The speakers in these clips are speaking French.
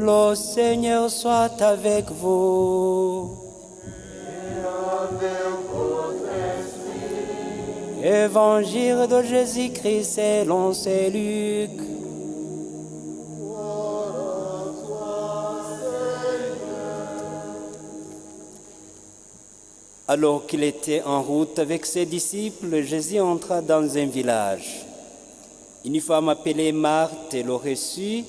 Le Seigneur soit avec vous. Évangile de Jésus-Christ selon saint Luc. Alors qu'il était en route avec ses disciples, Jésus entra dans un village. Une femme appelée Marthe le reçut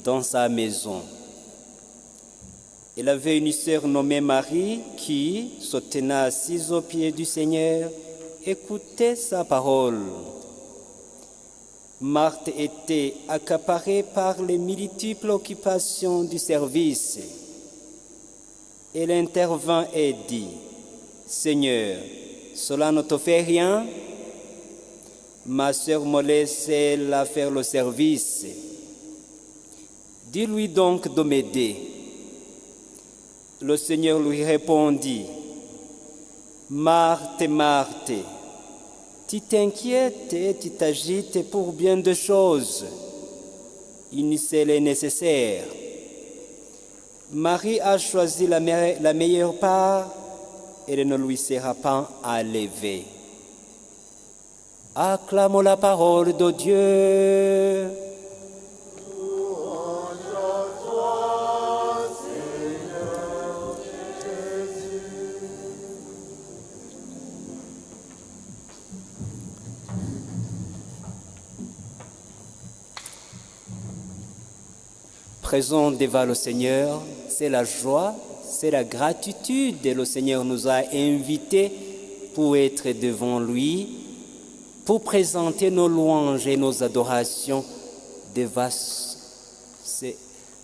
dans sa maison. Elle avait une sœur nommée Marie qui, se tenant assise aux pieds du Seigneur, écoutait sa parole. Marthe était accaparée par les multiples occupations du service. Elle intervint et dit: Seigneur, cela ne te fait rien? Ma sœur me laisse là faire le service. Dis-lui donc de m'aider. Le Seigneur lui répondit: Marthe, Marthe, tu t'inquiètes et tu t'agites pour bien de choses. Une seule est nécessaire. Marie a choisi la meilleure part, elle ne lui sera pas enlevée. Acclamons la parole de Dieu. Présent devant le Seigneur, c'est la joie, c'est la gratitude. Le Seigneur nous a invités pour être devant lui, pour présenter nos louanges et nos adorations devant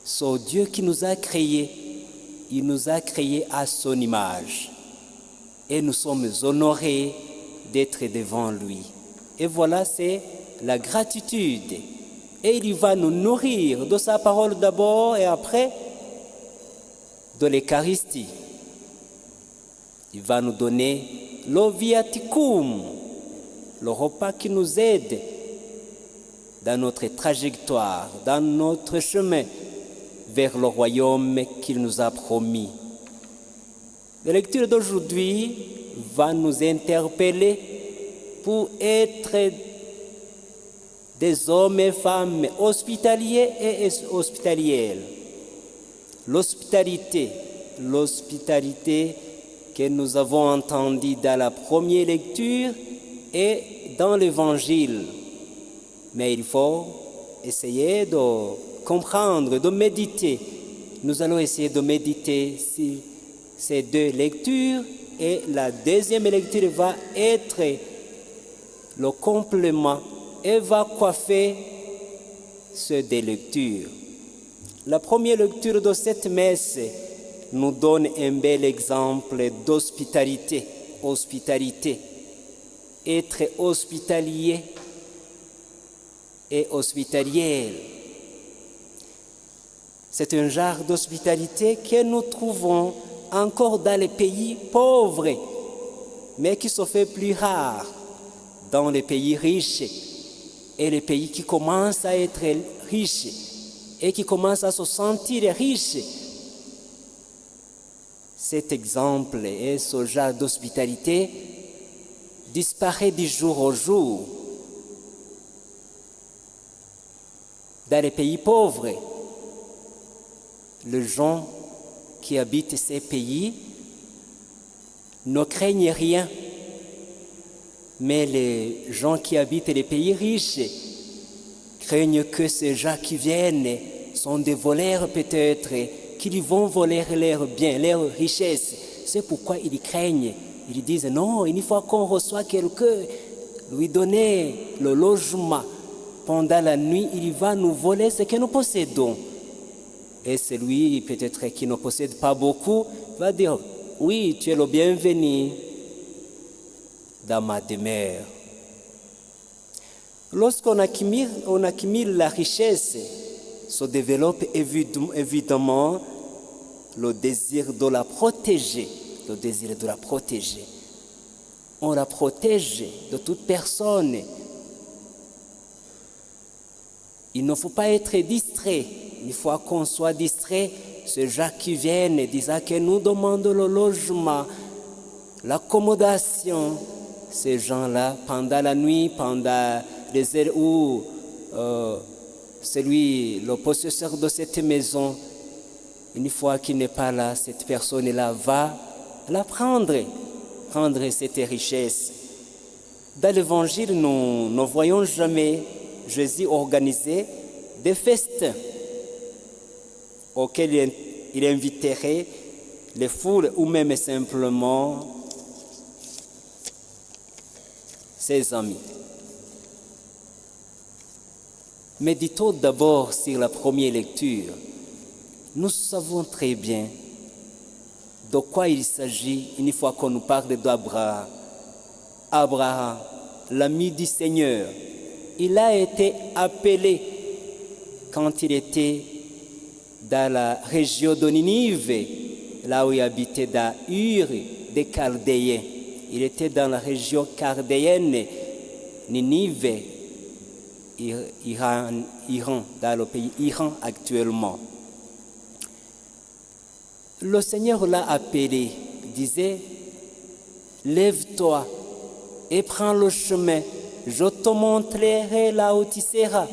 ce Dieu qui nous a créés. Il nous a créés à son image. Et nous sommes honorés d'être devant lui. Et voilà, c'est la gratitude. Et il va nous nourrir de sa parole d'abord et après de l'Eucharistie. Il va nous donner le viaticum, le repas qui nous aide dans notre trajectoire, dans notre chemin vers le royaume qu'il nous a promis. La lecture d'aujourd'hui va nous interpeller pour être des hommes et femmes hospitaliers et hospitalières. L'hospitalité que nous avons entendue dans la première lecture et dans l'Évangile. Mais il faut essayer de comprendre, de méditer. Nous allons essayer de méditer sur ces deux lectures et la deuxième lecture va être le complément et va coiffer ces deux lectures. La première lecture de cette messe nous donne un bel exemple d'hospitalité. Hospitalité. Être hospitalier et hospitalière. C'est un genre d'hospitalité que nous trouvons encore dans les pays pauvres, mais qui se fait plus rare dans les pays riches et les pays qui commencent à être riches et qui commencent à se sentir riches. Cet exemple et ce genre d'hospitalité disparaît du jour au jour. Dans les pays pauvres, les gens qui habitent ces pays ne craignent rien. Mais les gens qui habitent les pays riches craignent que ces gens qui viennent sont des voleurs peut-être, qu'ils vont voler leurs biens, leurs richesses. C'est pourquoi ils craignent. Ils disent non, une fois qu'on reçoit quelqu'un, lui donner le logement pendant la nuit, il va nous voler ce que nous possédons. Et celui peut-être qui ne possède pas beaucoup va dire oui, tu es le bienvenu dans ma demeure. Lorsqu'on accumule la richesse, se développe évidemment le désir de la protéger. Le désir de la protéger. On la protège de toute personne. Il ne faut pas être distrait. Une fois qu'on soit distrait, ces gens qui viennent et disent que nous demandons le logement, l'accommodation. Ces gens-là, pendant la nuit, pendant les heures où le possesseur de cette maison, une fois qu'il n'est pas là, cette personne-là va la prendre cette richesse. Dans l'Évangile, nous ne voyons jamais Jésus organiser des festins auxquels il inviterait les foules ou même simplement ses amis. Méditons d'abord sur la première lecture. Nous savons très bien de quoi il s'agit une fois qu'on nous parle d'Abraham. Abraham, l'ami du Seigneur, il a été appelé quand il était dans la région de Ninive, là où il habitait dans Ur des Chaldéens. Il était dans la région chaldéenne, Ninive, Iran, dans le pays Iran actuellement. Le Seigneur l'a appelé, disait, lève-toi et prends le chemin, je te montrerai là où tu seras,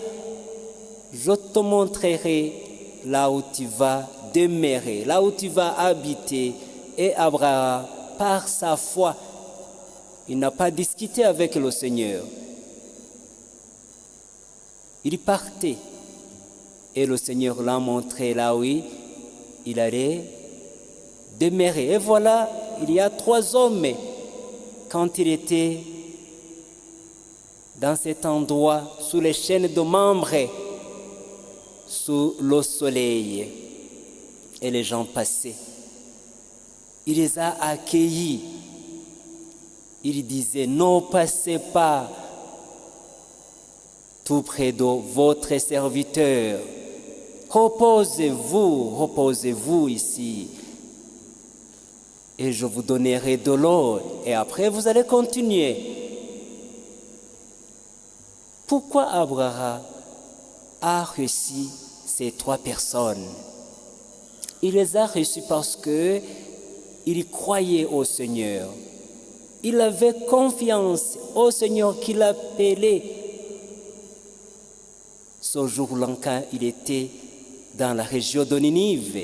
je te montrerai là où tu vas demeurer, là où tu vas habiter. Et Abraham, par sa foi, il n'a pas discuté avec le Seigneur. Il partait et le Seigneur l'a montré là où il allait demeurer. Et voilà, il y a 3 hommes, quand il était dans cet endroit, sous les chaînes de membres, sous le soleil, et les gens passaient. Il les a accueillis. Il disait, ne passez pas tout près de votre serviteur. Reposez-vous ici. Et je vous donnerai de l'eau. Et après, vous allez continuer. Pourquoi Abraham a reçu ces 3 personnes? Il les a reçus parce qu'il croyait au Seigneur. Il avait confiance au Seigneur qui l'appelait. Ce jour-là, quand il était dans la région de Ninive.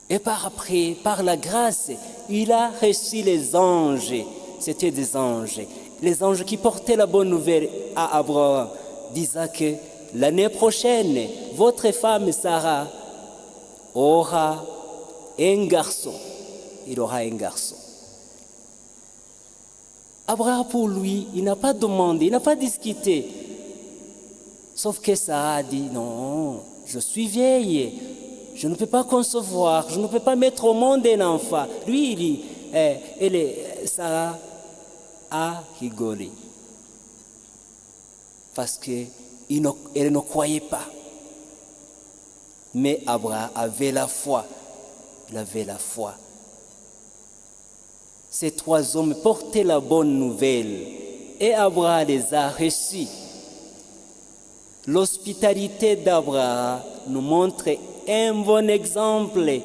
Et par la grâce, il a reçu les anges. C'était des anges. Les anges qui portaient la bonne nouvelle à Abraham, disant que l'année prochaine, votre femme Sarah aura un garçon. Il aura un garçon. Abraham, pour lui, il n'a pas demandé, il n'a pas discuté. Sauf que Sarah a dit, non, je suis vieille, je ne peux pas concevoir, je ne peux pas mettre au monde un enfant. Lui, Sarah a rigolé. Parce qu'elle ne croyait pas. Mais Abraham avait la foi. Il avait la foi. Ces 3 hommes portaient la bonne nouvelle et Abraham les a reçus. L'hospitalité d'Abraham nous montre un bon exemple.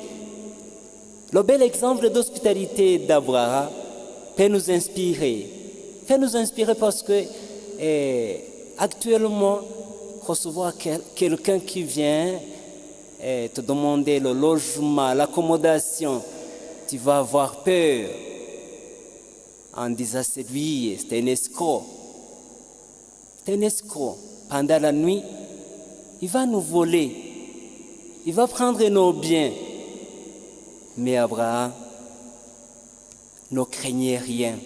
Le bel exemple d'hospitalité d'Abraham peut nous inspirer. Peut nous inspirer parce que actuellement, recevoir quelqu'un qui vient te demander le logement, l'accommodation, tu vas avoir peur en disant c'est lui, c'est un escroc. C'est un escroc. Pendant la nuit, il va nous voler. Il va prendre nos biens. Mais Abraham ne craignait rien.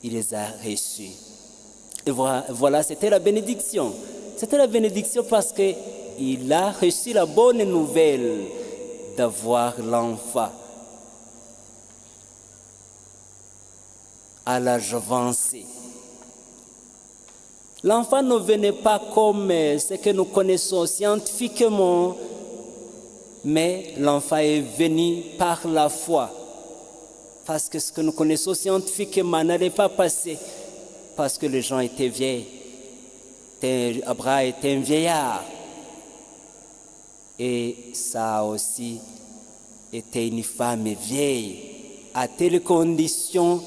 Il les a reçus. Et voilà, c'était la bénédiction. C'était la bénédiction parce qu'il a reçu la bonne nouvelle d'avoir l'enfant. À l'âge avancé. L'enfant ne venait pas comme ce que nous connaissons scientifiquement, mais l'enfant est venu par la foi. Parce que ce que nous connaissons scientifiquement n'allait pas passer, parce que les gens étaient vieilles. Abraham était un vieillard. Et ça a aussi été une femme vieille, à telle condition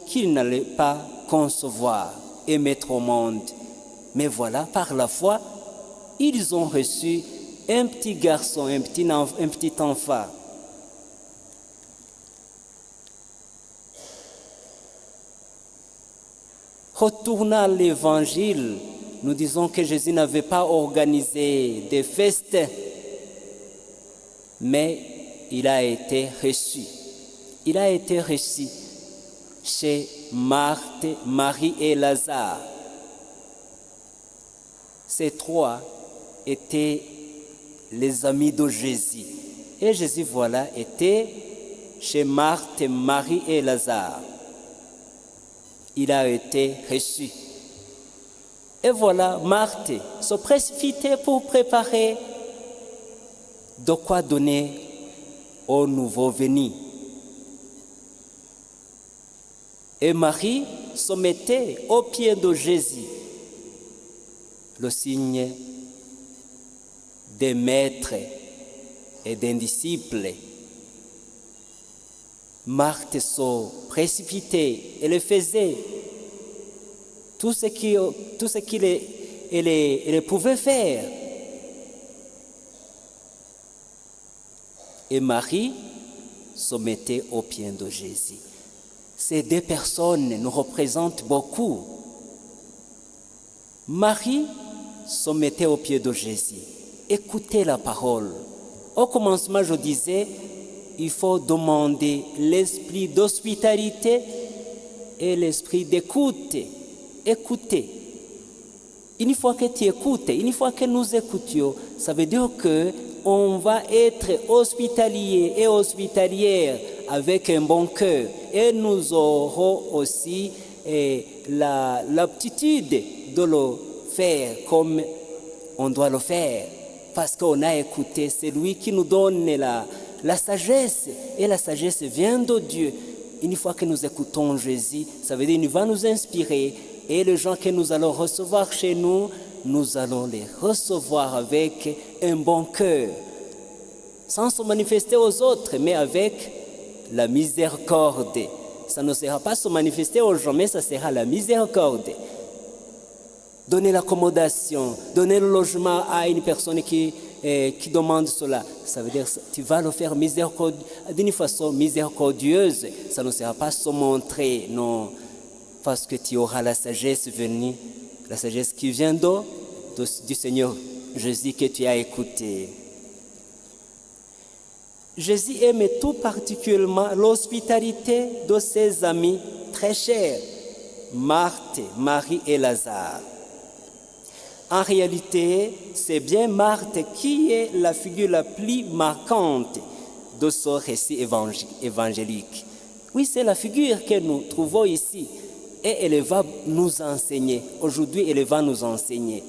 qu'il n'allait pas concevoir et mettre au monde. Mais voilà, par la foi, ils ont reçu un petit garçon, un petit enfant. Retournant à l'évangile, nous disons que Jésus n'avait pas organisé des festins, mais il a été reçu. Il a été reçu chez Marthe, Marie et Lazare. Ces trois étaient les amis de Jésus. Et Jésus, voilà, était chez Marthe, Marie et Lazare. Il a été reçu. Et voilà, Marthe se précipitait pour préparer de quoi donner au nouveau venu. Et Marie se mettait aux pieds de Jésus, le signe des maîtres et des disciples. Marthe se précipitait, elle faisait tout ce qu'elle pouvait faire. Et Marie se mettait aux pieds de Jésus. Ces deux personnes nous représentent beaucoup. Marie se mettait aux pieds de Jésus, écoutez la parole. Au commencement, je disais, il faut demander l'esprit d'hospitalité et l'esprit d'écoute. Écoutez. Une fois que tu écoutes, une fois que nous écoutions, ça veut dire qu'on va être hospitalier et hospitalière avec un bon cœur. Et nous aurons aussi l'aptitude de le faire comme on doit le faire. Parce qu'on a écouté, c'est lui qui nous donne la sagesse. Et la sagesse vient de Dieu. Une fois que nous écoutons Jésus, ça veut dire qu'il va nous inspirer. Et les gens que nous allons recevoir chez nous, nous allons les recevoir avec un bon cœur. Sans se manifester aux autres, mais avec la miséricorde. Ça ne sera pas se manifester aux gens, mais ça sera la miséricorde. Donner l'accommodation, donner le logement à une personne qui demande cela. Ça veut dire que tu vas le faire d'une façon miséricordieuse. Ça ne sera pas se montrer, non. Parce que tu auras la sagesse venue, la sagesse qui vient du Seigneur Jésus que tu as écouté. Jésus aimait tout particulièrement l'hospitalité de ses amis très chers, Marthe, Marie et Lazare. En réalité, c'est bien Marthe qui est la figure la plus marquante de ce récit évangélique. Oui, c'est la figure que nous trouvons ici. Et elle va nous enseigner. Aujourd'hui, elle va nous enseigner.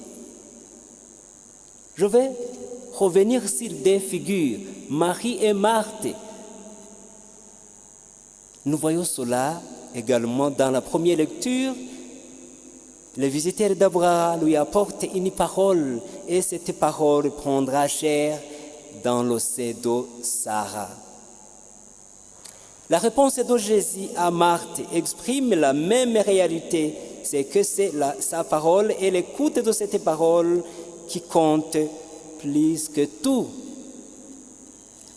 Je vais revenir sur deux figures, Marie et Marthe. Nous voyons cela également dans la première lecture. Le visiteur d'Abraham lui apporte une parole et cette parole prendra chair dans le sein de Sarah. La réponse de Jésus à Marthe exprime la même réalité, c'est que c'est sa parole et l'écoute de cette parole qui compte plus que tout.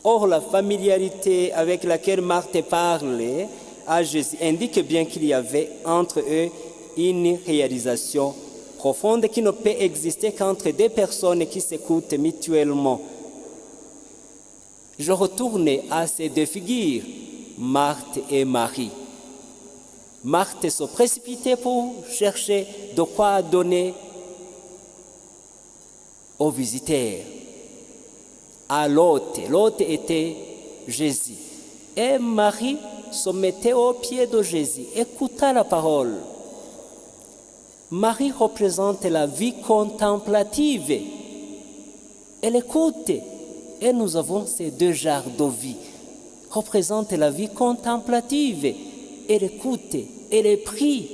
Or, la familiarité avec laquelle Marthe parlait à Jésus indique bien qu'il y avait entre eux une réalisation profonde qui ne peut exister qu'entre deux personnes qui s'écoutent mutuellement. Je retourne à ces deux figures, Marthe et Marie. Marthe se précipitait pour chercher de quoi donner aux visiteurs, à l'hôte. L'hôte était Jésus. Et Marie se mettait aux pieds de Jésus, écouta la parole. Marie représente la vie contemplative. Elle écoute. Et nous avons ces deux genres de vie. Représente la vie contemplative. Elle écoute, elle prie.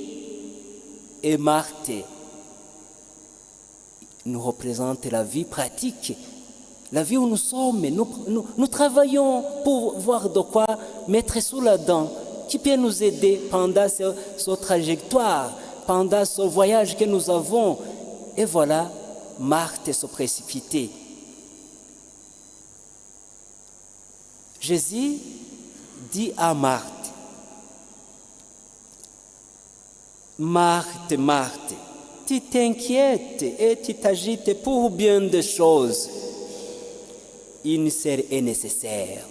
Et Marthe nous représente la vie pratique. La vie où nous sommes, nous travaillons pour voir de quoi mettre sous la dent, qui peut nous aider pendant cette trajectoire, pendant ce voyage que nous avons. Et voilà, Marthe se précipitait. Jésus dit à Marthe, Marthe, Marthe, tu t'inquiètes et tu t'agites pour bien des choses. Une seule est nécessaire.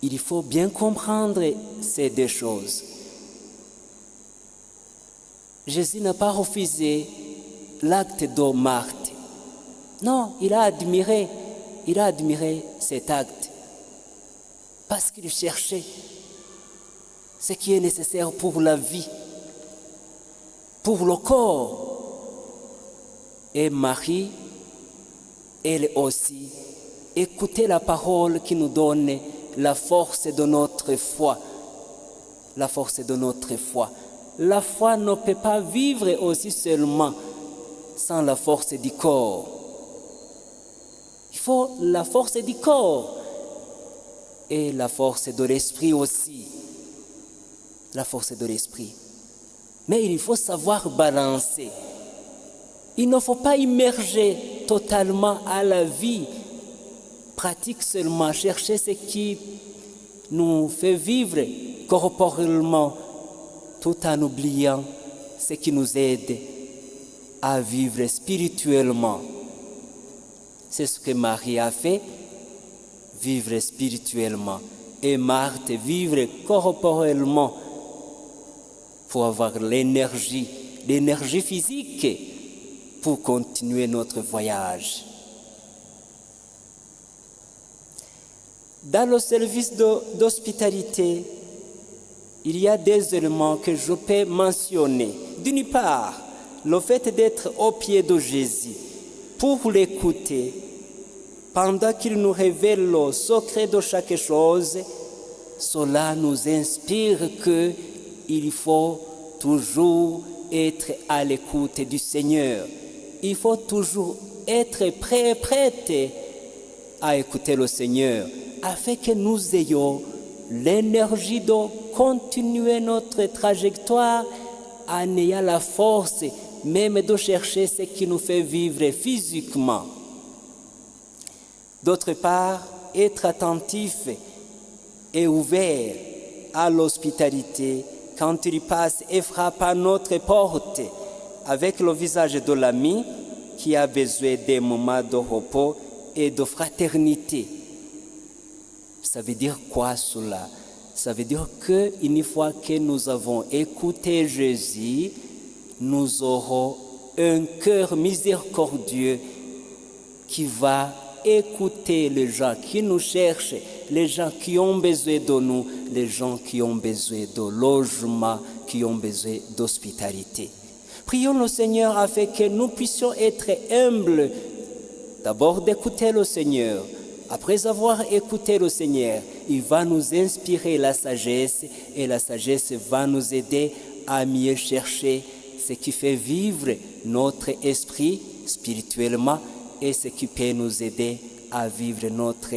Il faut bien comprendre ces deux choses. Jésus n'a pas refusé l'acte de Marthe. Non, il a admiré cet acte parce qu'il cherchait ce qui est nécessaire pour la vie, pour le corps. Et Marie, elle aussi, écoutez la parole qui nous donne la force de notre foi. La force de notre foi. La foi ne peut pas vivre aussi seulement sans la force du corps. Il faut la force du corps et la force de l'esprit aussi. La force de l'esprit. Mais il faut savoir balancer. Il ne faut pas immerger totalement à la vie pratique seulement, chercher ce qui nous fait vivre corporellement tout en oubliant ce qui nous aide à vivre spirituellement. C'est ce que Marie a fait, vivre spirituellement, et Marthe vivre corporellement pour avoir l'énergie physique pour continuer notre voyage. Dans le service d'hospitalité, il y a des éléments que je peux mentionner. D'une part, le fait d'être au pied de Jésus pour l'écouter, pendant qu'il nous révèle le secret de chaque chose, cela nous inspire qu'il faut toujours être à l'écoute du Seigneur. Il faut toujours être prêt à écouter le Seigneur, afin que nous ayons l'énergie de continuer notre trajectoire en ayant la force même de chercher ce qui nous fait vivre physiquement. D'autre part, être attentif et ouvert à l'hospitalité quand il passe et frappe à notre porte avec le visage de l'ami qui a besoin des moments de repos et de fraternité. Ça veut dire quoi cela? Ça veut dire qu'une fois que nous avons écouté Jésus, nous aurons un cœur miséricordieux qui va écouter les gens qui nous cherchent, les gens qui ont besoin de nous, les gens qui ont besoin de logement, qui ont besoin d'hospitalité. Prions le Seigneur afin que nous puissions être humbles, d'abord d'écouter le Seigneur. Après avoir écouté le Seigneur, il va nous inspirer la sagesse et la sagesse va nous aider à mieux chercher ce qui fait vivre notre esprit spirituellement et ce qui peut nous aider à vivre notre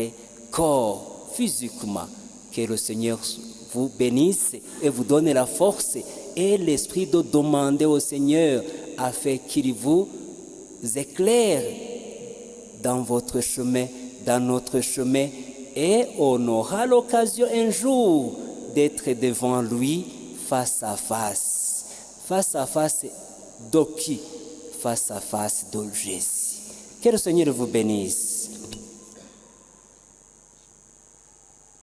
corps physiquement. Que le Seigneur vous bénisse et vous donne la force et l'esprit de demander au Seigneur afin qu'il vous éclaire dans votre chemin, dans notre chemin, et on aura l'occasion un jour d'être devant lui face à face. Face à face de qui? Face à face de Jésus. Que le Seigneur vous bénisse.